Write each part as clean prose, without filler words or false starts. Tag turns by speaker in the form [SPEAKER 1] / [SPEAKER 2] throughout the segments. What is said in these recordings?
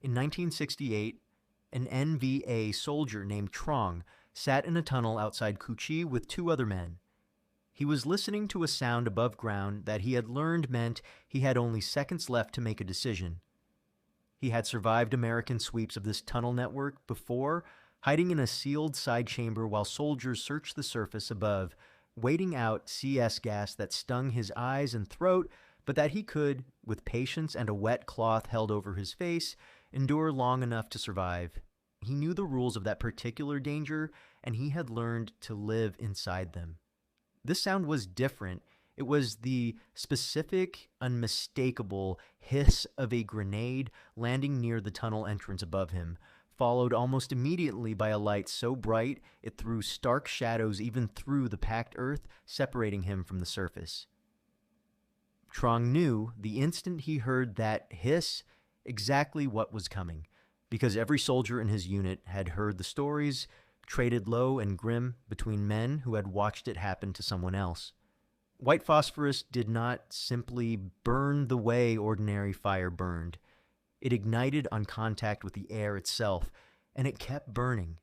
[SPEAKER 1] In 1968, an NVA soldier named Trong sat in a tunnel outside Kuchi with two other men. He was listening to a sound above ground that he had learned meant he had only seconds left to make a decision. He had survived American sweeps of this tunnel network before, hiding in a sealed side chamber while soldiers searched the surface above, waiting out CS gas that stung his eyes and throat, but that he could, with patience and a wet cloth held over his face, endure long enough to survive. He knew the rules of that particular danger, and he had learned to live inside them. This sound was different. It was the specific, unmistakable hiss of a grenade landing near the tunnel entrance above him, followed almost immediately by a light so bright it threw stark shadows even through the packed earth, separating him from the surface. Trong knew, the instant he heard that hiss, exactly what was coming, because every soldier in his unit had heard the stories, traded low and grim between men who had watched it happen to someone else. White phosphorus did not simply burn the way ordinary fire burned. It ignited on contact with the air itself, and it kept burning,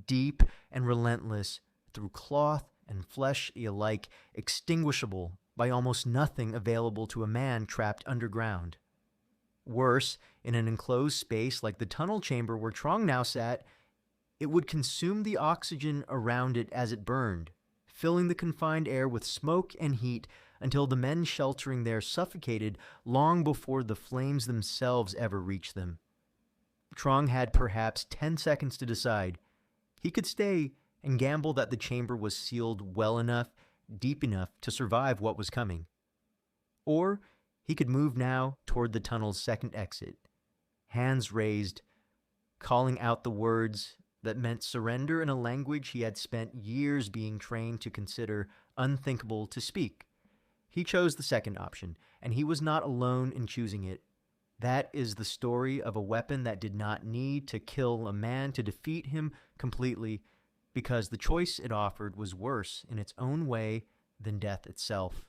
[SPEAKER 1] deep and relentless, through cloth and flesh alike, extinguishable by almost nothing available to a man trapped underground. Worse, in an enclosed space like the tunnel chamber where Trong now sat, it would consume the oxygen around it as it burned, filling the confined air with smoke and heat until the men sheltering there suffocated long before the flames themselves ever reached them. Trong had perhaps 10 seconds to decide. He could stay and gamble that the chamber was sealed well enough, deep enough to survive what was coming. Or he could move now toward the tunnel's second exit, hands raised, calling out the words that meant surrender in a language he had spent years being trained to consider unthinkable to speak. He chose the second option, and he was not alone in choosing it. That is the story of a weapon that did not need to kill a man to defeat him completely, because the choice it offered was worse in its own way than death itself.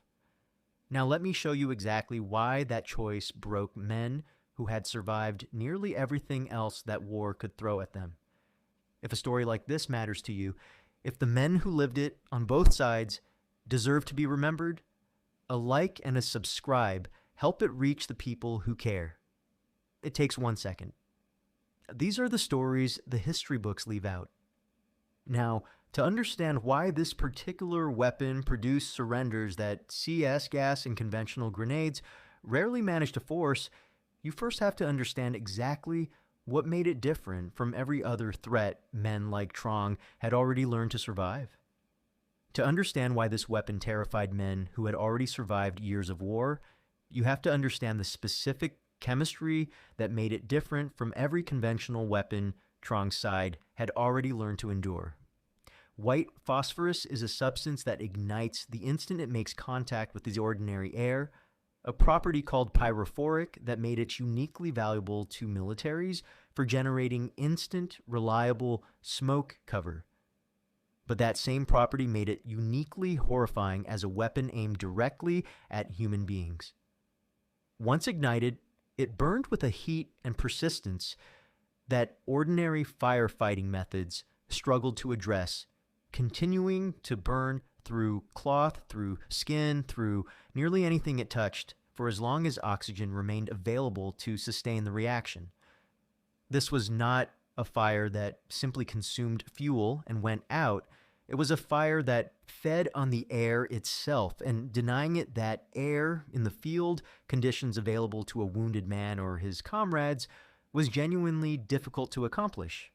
[SPEAKER 1] Now let me show you exactly why that choice broke men who had survived nearly everything else that war could throw at them. If a story like this matters to you, if the men who lived it on both sides deserve to be remembered, a like and a subscribe help it reach the people who care. It takes 1 second. These are the stories the history books leave out. Now, to understand why this particular weapon produced surrenders that CS gas and conventional grenades rarely manage to force, you first have to understand exactly what made it different from every other threat men like Trong had already learned to survive. To understand why this weapon terrified men who had already survived years of war, you have to understand the specific chemistry that made it different from every conventional weapon Trong's side had already learned to endure. White phosphorus is a substance that ignites the instant it makes contact with the ordinary air, a property called pyrophoric that made it uniquely valuable to militaries for generating instant, reliable smoke cover. But that same property made it uniquely horrifying as a weapon aimed directly at human beings. Once ignited, it burned with a heat and persistence that ordinary firefighting methods struggled to address, continuing to burn through cloth, through skin, through nearly anything it touched, for as long as oxygen remained available to sustain the reaction. This was not a fire that simply consumed fuel and went out. It was a fire that fed on the air itself, and denying it that air in the field conditions available to a wounded man or his comrades was genuinely difficult to accomplish.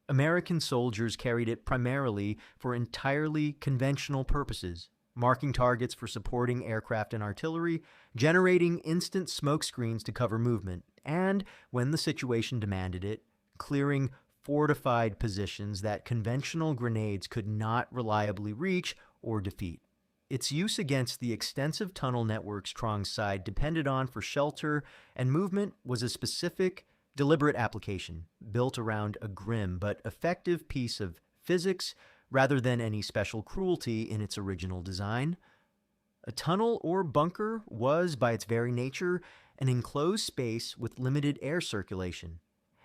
[SPEAKER 1] American soldiers carried it primarily for entirely conventional purposes, marking targets for supporting aircraft and artillery, generating instant smoke screens to cover movement, and, when the situation demanded it, clearing fortified positions that conventional grenades could not reliably reach or defeat. Its use against the extensive tunnel networks Trong's side depended on for shelter and movement was a specific, deliberate application, built around a grim but effective piece of physics rather than any special cruelty in its original design. A tunnel or bunker was, by its very nature, an enclosed space with limited air circulation.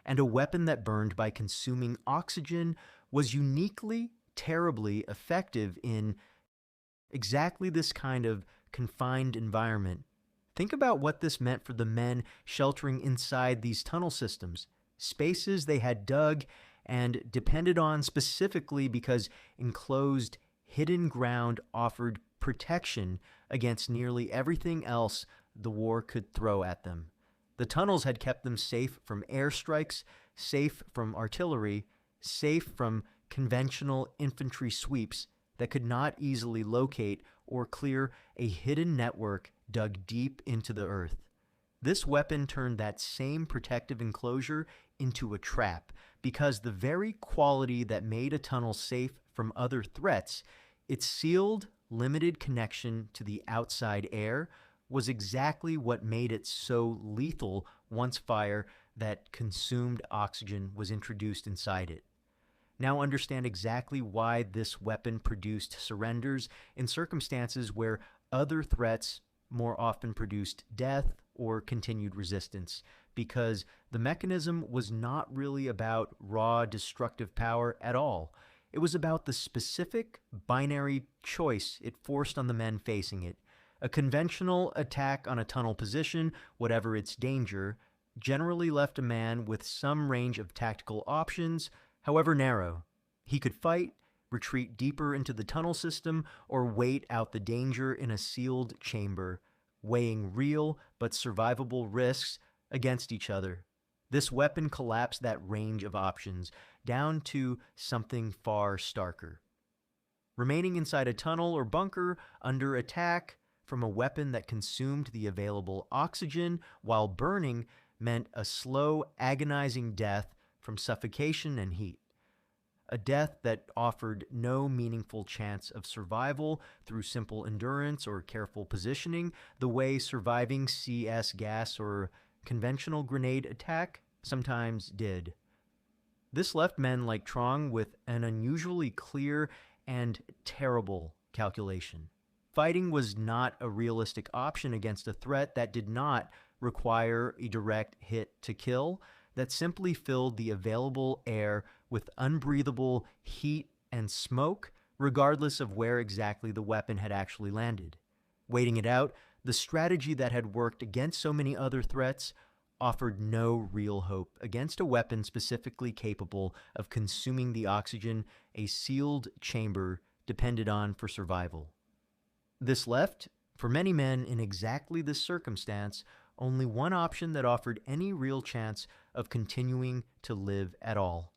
[SPEAKER 1] and a weapon that burned by consuming oxygen was uniquely, terribly effective in exactly this kind of confined environment. Think about what this meant for the men sheltering inside these tunnel systems, spaces they had dug and depended on specifically because enclosed, hidden ground offered protection against nearly everything else the war could throw at them. The tunnels had kept them safe from airstrikes, safe from artillery, safe from conventional infantry sweeps that could not easily locate or clear a hidden network dug deep into the earth. This weapon turned that same protective enclosure into a trap because the very quality that made a tunnel safe from other threats, its sealed, limited connection to the outside air, was exactly what made it so lethal once fire that consumed oxygen was introduced inside it. Now understand exactly why this weapon produced surrenders in circumstances where other threats more often produced death or continued resistance, because the mechanism was not really about raw destructive power at all. It was about the specific binary choice it forced on the men facing it. A conventional attack on a tunnel position, whatever its danger, generally left a man with some range of tactical options, however narrow. He could fight, retreat deeper into the tunnel system, or wait out the danger in a sealed chamber, weighing real but survivable risks against each other. This weapon collapsed that range of options down to something far starker. Remaining inside a tunnel or bunker under attack from a weapon that consumed the available oxygen while burning meant a slow, agonizing death from suffocation and heat. A death that offered no meaningful chance of survival through simple endurance or careful positioning, the way surviving CS gas or conventional grenade attack sometimes did. This left men like Trong with an unusually clear and terrible calculation. Fighting was not a realistic option against a threat that did not require a direct hit to kill, that simply filled the available air with unbreathable heat and smoke, regardless of where exactly the weapon had actually landed. Waiting it out, the strategy that had worked against so many other threats offered no real hope against a weapon specifically capable of consuming the oxygen a sealed chamber depended on for survival. This left, for many men in exactly this circumstance, only one option that offered any real chance of continuing to live at all.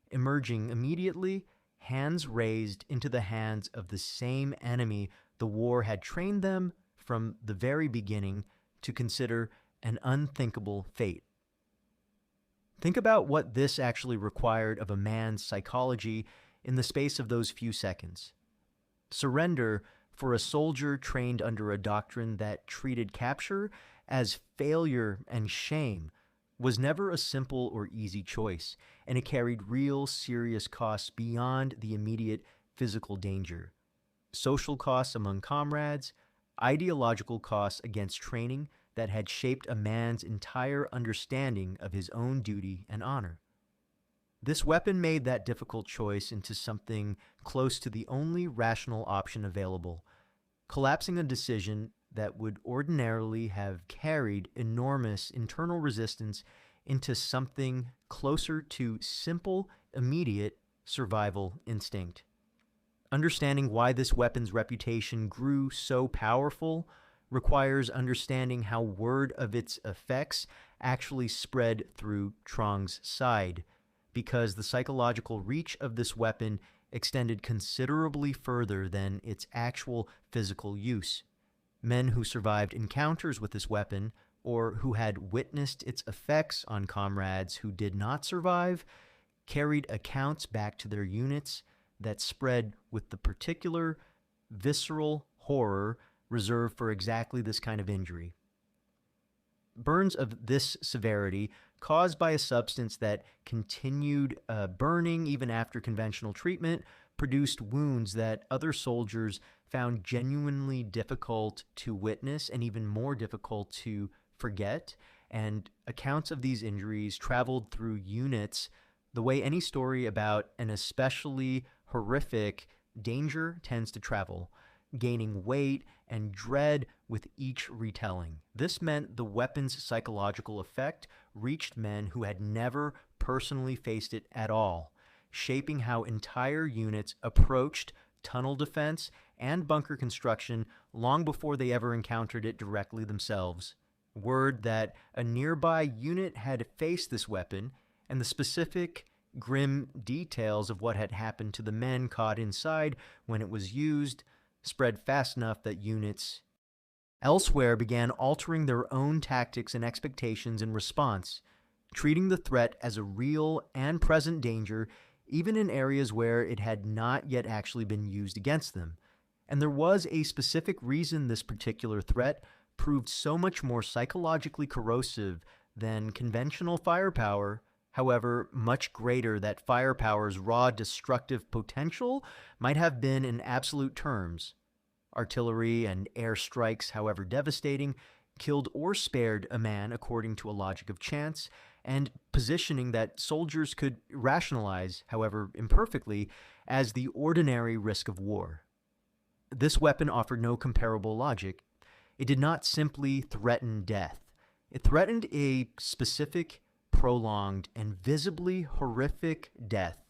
[SPEAKER 1] Emerging immediately, hands raised into the hands of the same enemy the war had trained them from the very beginning to consider an unthinkable fate. Think about what this actually required of a man's psychology in the space of those few seconds. Surrender for a soldier trained under a doctrine that treated capture as failure and shame was never a simple or easy choice, and it carried real serious costs beyond the immediate physical danger. Social costs among comrades, ideological costs against training that had shaped a man's entire understanding of his own duty and honor. This weapon made that difficult choice into something close to the only rational option available, collapsing a decision that would ordinarily have carried enormous internal resistance into something closer to simple, immediate survival instinct. Understanding why this weapon's reputation grew so powerful requires understanding how word of its effects actually spread through Trong's side, because the psychological reach of this weapon extended considerably further than its actual physical use. Men who survived encounters with this weapon, or who had witnessed its effects on comrades who did not survive, carried accounts back to their units that spread with the particular visceral horror reserved for exactly this kind of injury. Burns of this severity, caused by a substance that continued burning even after conventional treatment, produced wounds that other soldiers found genuinely difficult to witness and even more difficult to forget, and accounts of these injuries traveled through units the way any story about an especially horrific danger tends to travel, gaining weight and dread with each retelling. This meant the weapon's psychological effect reached men who had never personally faced it at all, shaping how entire units approached tunnel defense and bunker construction long before they ever encountered it directly themselves. Word that a nearby unit had faced this weapon, and the specific grim details of what had happened to the men caught inside when it was used spread fast enough that units elsewhere began altering their own tactics and expectations in response, treating the threat as a real and present danger even in areas where it had not yet actually been used against them. And there was a specific reason this particular threat proved so much more psychologically corrosive than conventional firepower, however much greater that firepower's raw destructive potential might have been in absolute terms. Artillery and airstrikes, however devastating, killed or spared a man according to a logic of chance and positioning that soldiers could rationalize, however imperfectly, as the ordinary risk of war. This weapon offered no comparable logic. It did not simply threaten death. It threatened a specific, prolonged, and visibly horrific death,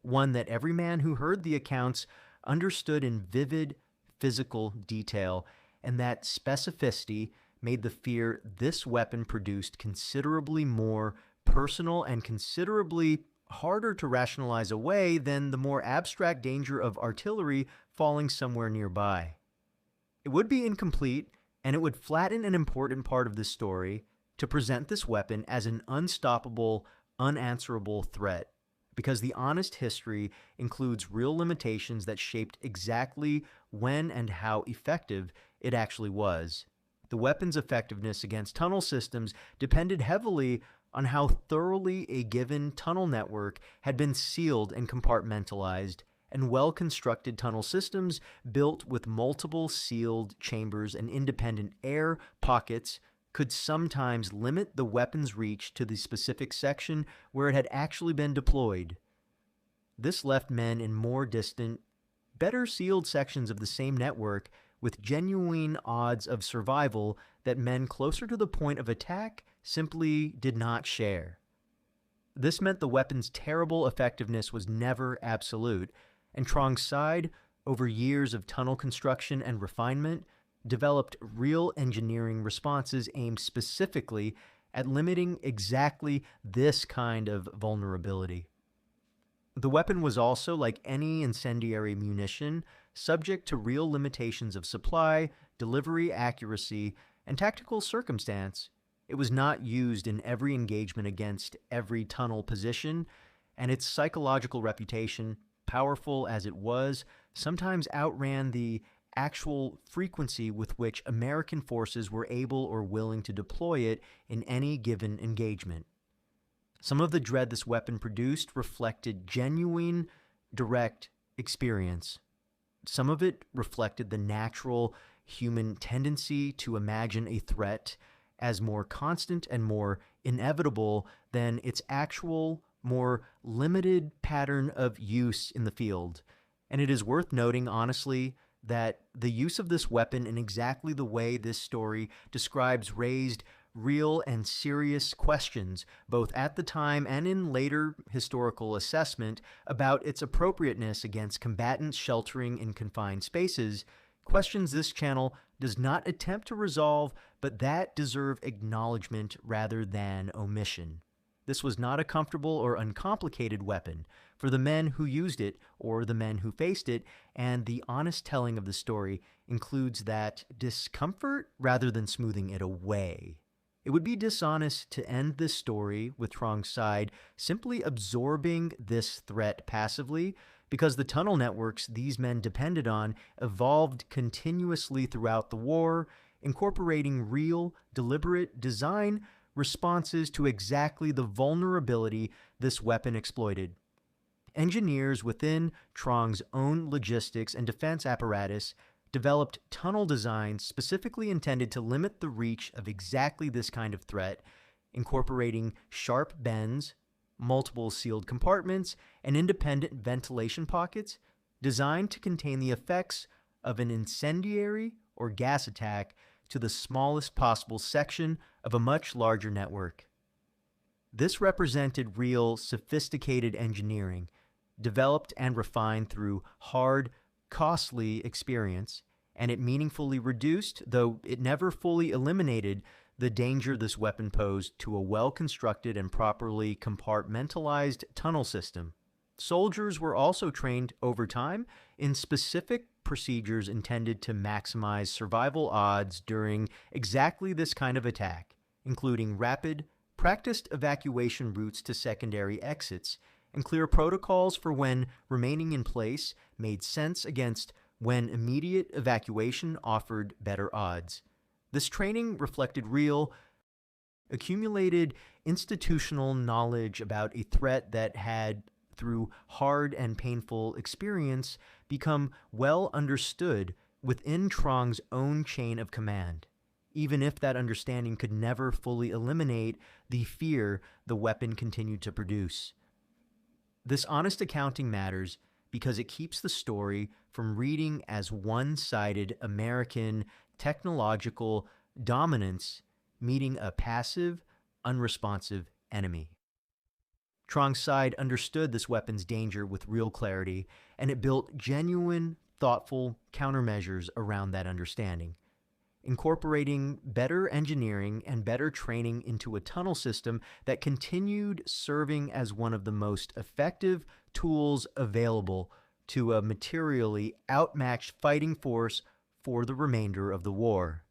[SPEAKER 1] one that every man who heard the accounts understood in vivid physical detail, and that specificity made the fear this weapon produced considerably more personal and considerably harder to rationalize away than the more abstract danger of artillery falling somewhere nearby. It would be incomplete, and it would flatten an important part of this story to present this weapon as an unstoppable, unanswerable threat, because the honest history includes real limitations that shaped exactly when and how effective it actually was. The weapon's effectiveness against tunnel systems depended heavily on how thoroughly a given tunnel network had been sealed and compartmentalized, and well-constructed tunnel systems built with multiple sealed chambers and independent air pockets could sometimes limit the weapon's reach to the specific section where it had actually been deployed. This left men in more distant, better sealed sections of the same network with genuine odds of survival that men closer to the point of attack simply did not share. This meant the weapon's terrible effectiveness was never absolute, and Trong's side, over years of tunnel construction and refinement, developed real engineering responses aimed specifically at limiting exactly this kind of vulnerability. The weapon was also, like any incendiary munition, subject to real limitations of supply, delivery accuracy, and tactical circumstance. It was not used in every engagement against every tunnel position, and its psychological reputation, powerful as it was, sometimes outran the actual frequency with which American forces were able or willing to deploy it in any given engagement. Some of the dread this weapon produced reflected genuine, direct experience. Some of it reflected the natural human tendency to imagine a threat as more constant and more inevitable than its actual, more limited pattern of use in the field. And it is worth noting, honestly, that the use of this weapon in exactly the way this story describes raised real and serious questions, both at the time and in later historical assessment, about its appropriateness against combatants sheltering in confined spaces, questions this channel does not attempt to resolve, but that deserve acknowledgement rather than omission. This was not a comfortable or uncomplicated weapon for the men who used it or the men who faced it, and the honest telling of the story includes that discomfort rather than smoothing it away. It would be dishonest to end this story with Trong's side simply absorbing this threat passively, because the tunnel networks these men depended on evolved continuously throughout the war, incorporating real, deliberate design responses to exactly the vulnerability this weapon exploited. Engineers within Trong's own logistics and defense apparatus developed tunnel designs specifically intended to limit the reach of exactly this kind of threat, incorporating sharp bends, multiple sealed compartments, and independent ventilation pockets designed to contain the effects of an incendiary or gas attack to the smallest possible section of a much larger network. This represented real, sophisticated engineering, developed and refined through hard, costly experience, and it meaningfully reduced, though it never fully eliminated, the danger this weapon posed to a well-constructed and properly compartmentalized tunnel system. Soldiers were also trained over time in specific procedures intended to maximize survival odds during exactly this kind of attack, including rapid, practiced evacuation routes to secondary exits, and clear protocols for when remaining in place made sense against when immediate evacuation offered better odds. This training reflected real, accumulated institutional knowledge about a threat that had, through hard and painful experience, become well understood within Trong's own chain of command, even if that understanding could never fully eliminate the fear the weapon continued to produce. This honest accounting matters because it keeps the story from reading as one-sided American technological dominance meeting a passive, unresponsive enemy. Trong's side understood this weapon's danger with real clarity, and it built genuine, thoughtful countermeasures around that understanding, incorporating better engineering and better training into a tunnel system that continued serving as one of the most effective tools available to a materially outmatched fighting force for the remainder of the war.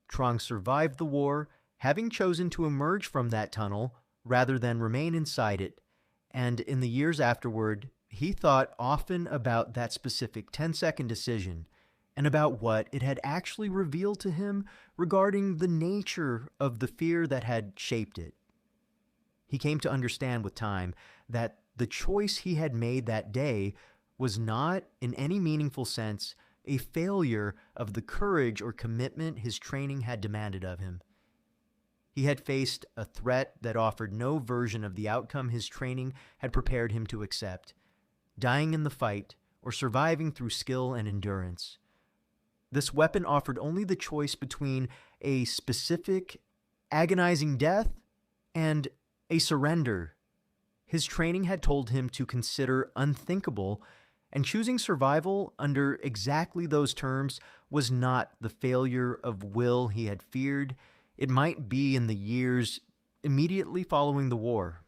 [SPEAKER 1] Trong survived the war, having chosen to emerge from that tunnel rather than remain inside it, and in the years afterward, he thought often about that specific 10-second decision and about what it had actually revealed to him regarding the nature of the fear that had shaped it. He came to understand with time that the choice he had made that day was not, in any meaningful sense, a failure of the courage or commitment his training had demanded of him. He had faced a threat that offered no version of the outcome his training had prepared him to accept, dying in the fight or surviving through skill and endurance. This weapon offered only the choice between a specific, agonizing death and a surrender. His training had told him to consider unthinkable, and choosing survival under exactly those terms was not the failure of will he had feared it might be in the years immediately following the war.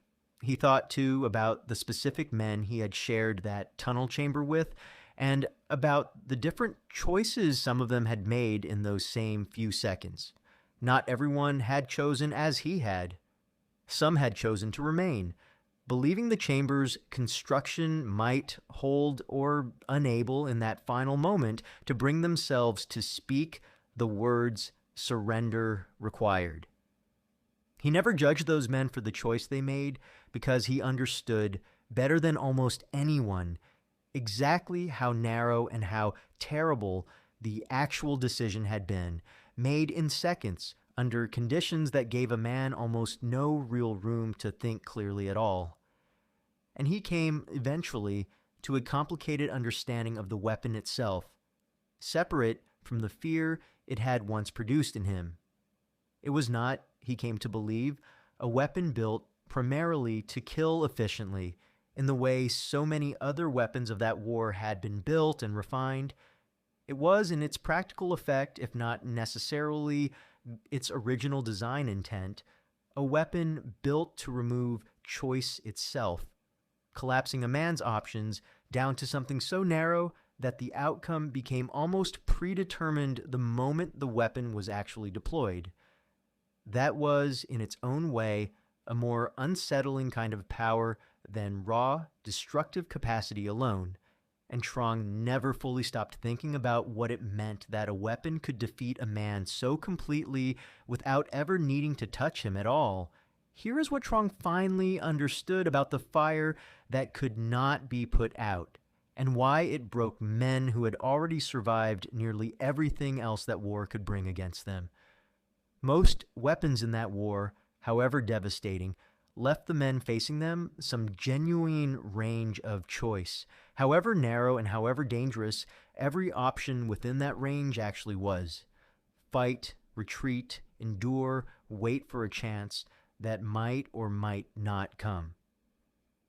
[SPEAKER 1] He thought, too, about the specific men he had shared that tunnel chamber with, and about the different choices some of them had made in those same few seconds. Not everyone had chosen as he had. Some had chosen to remain, believing the chamber's construction might hold or unable in that final moment to bring themselves to speak the words surrender required. He never judged those men for the choice they made because he understood better than almost anyone exactly how narrow and how terrible the actual decision had been, made in seconds under conditions that gave a man almost no real room to think clearly at all. And he came eventually to a complicated understanding of the weapon itself, separate from the fear it had once produced in him. It was not, he came to believe, a weapon built primarily to kill efficiently in the way so many other weapons of that war had been built and refined. It was, in its practical effect, if not necessarily its original design intent, a weapon built to remove choice itself, collapsing a man's options down to something so narrow that the outcome became almost predetermined the moment the weapon was actually deployed. That was, in its own way, a more unsettling kind of power than raw, destructive capacity alone, and Trong never fully stopped thinking about what it meant that a weapon could defeat a man so completely without ever needing to touch him at all. Here is what Trong finally understood about the fire that could not be put out, and why it broke men who had already survived nearly everything else that war could bring against them. Most weapons in that war, however devastating, left the men facing them some genuine range of choice. However narrow and however dangerous, every option within that range actually was. Fight, retreat, endure, wait for a chance that might or might not come.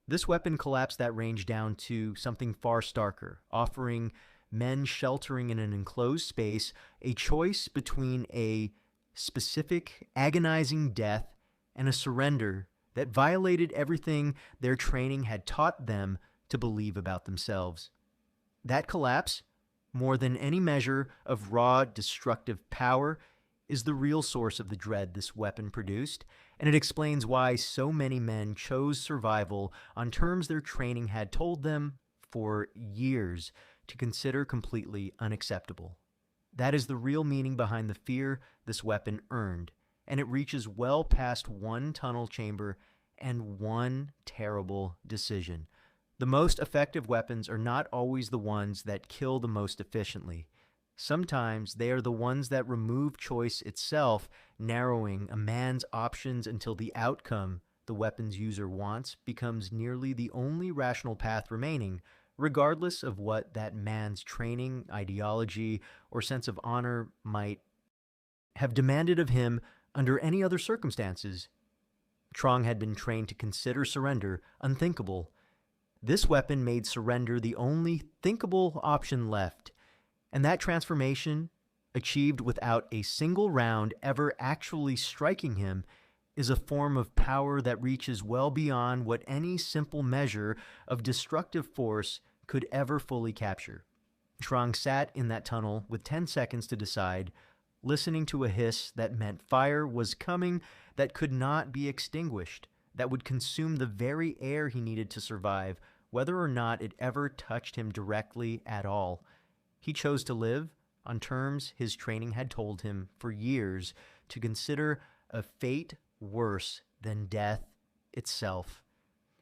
[SPEAKER 1] This weapon collapsed that range down to something far starker, offering men sheltering in an enclosed space a choice between a specific, agonizing death and a surrender that violated everything their training had taught them to believe about themselves. That collapse, more than any measure of raw, destructive power, is the real source of the dread this weapon produced, and it explains why so many men chose survival on terms their training had told them for years to consider completely unacceptable. That is the real meaning behind the fear this weapon earned, and it reaches well past one tunnel chamber and one terrible decision. The most effective weapons are not always the ones that kill the most efficiently. Sometimes they are the ones that remove choice itself, narrowing a man's options until the outcome the weapon's user wants becomes nearly the only rational path remaining, regardless of what that man's training, ideology, or sense of honor might have demanded of him under any other circumstances. Trong had been trained to consider surrender unthinkable. This weapon made surrender the only thinkable option left, and that transformation, achieved without a single round ever actually striking him, is a form of power that reaches well beyond what any simple measure of destructive force could ever fully capture. Trong sat in that tunnel with 10 seconds to decide, listening to a hiss that meant fire was coming that could not be extinguished, that would consume the very air he needed to survive, whether or not it ever touched him directly at all. He chose to live on terms his training had told him for years to consider a fate worse than death itself.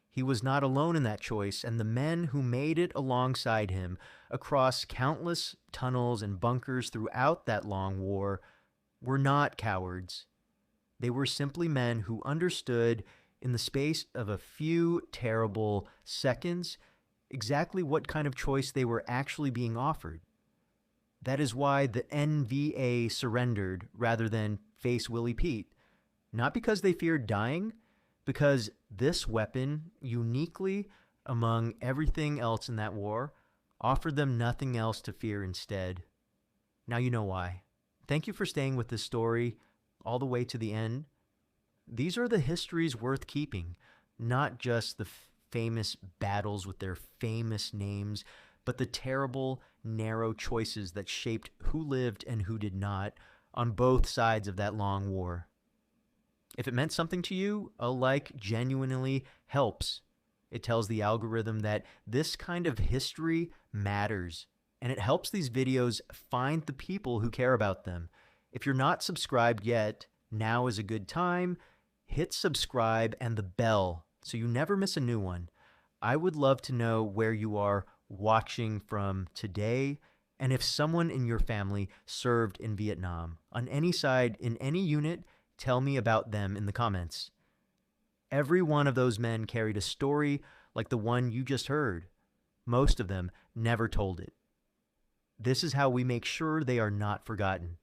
[SPEAKER 1] He was not alone in that choice, and the men who made it alongside him across countless tunnels and bunkers throughout that long war were not cowards. They were simply men who understood in the space of a few terrible seconds exactly what kind of choice they were actually being offered. That is why the NVA surrendered rather than face Willie Pete. Not because they feared dying, because this weapon, uniquely among everything else in that war, offered them nothing else to fear instead. Now you know why. Thank you for staying with this story all the way to the end. These are the histories worth keeping, not just the famous battles with their famous names, but the terrible, narrow choices that shaped who lived and who did not on both sides of that long war. If it meant something to you, a like genuinely helps. It tells the algorithm that this kind of history matters, and it helps these videos find the people who care about them. If you're not subscribed yet, now is a good time. Hit subscribe and the bell so you never miss a new one. I would love to know where you are watching from today, and if someone in your family served in Vietnam. On any side, in any unit, tell me about them in the comments. Every one of those men carried a story like the one you just heard. Most of them never told it. This is how we make sure they are not forgotten.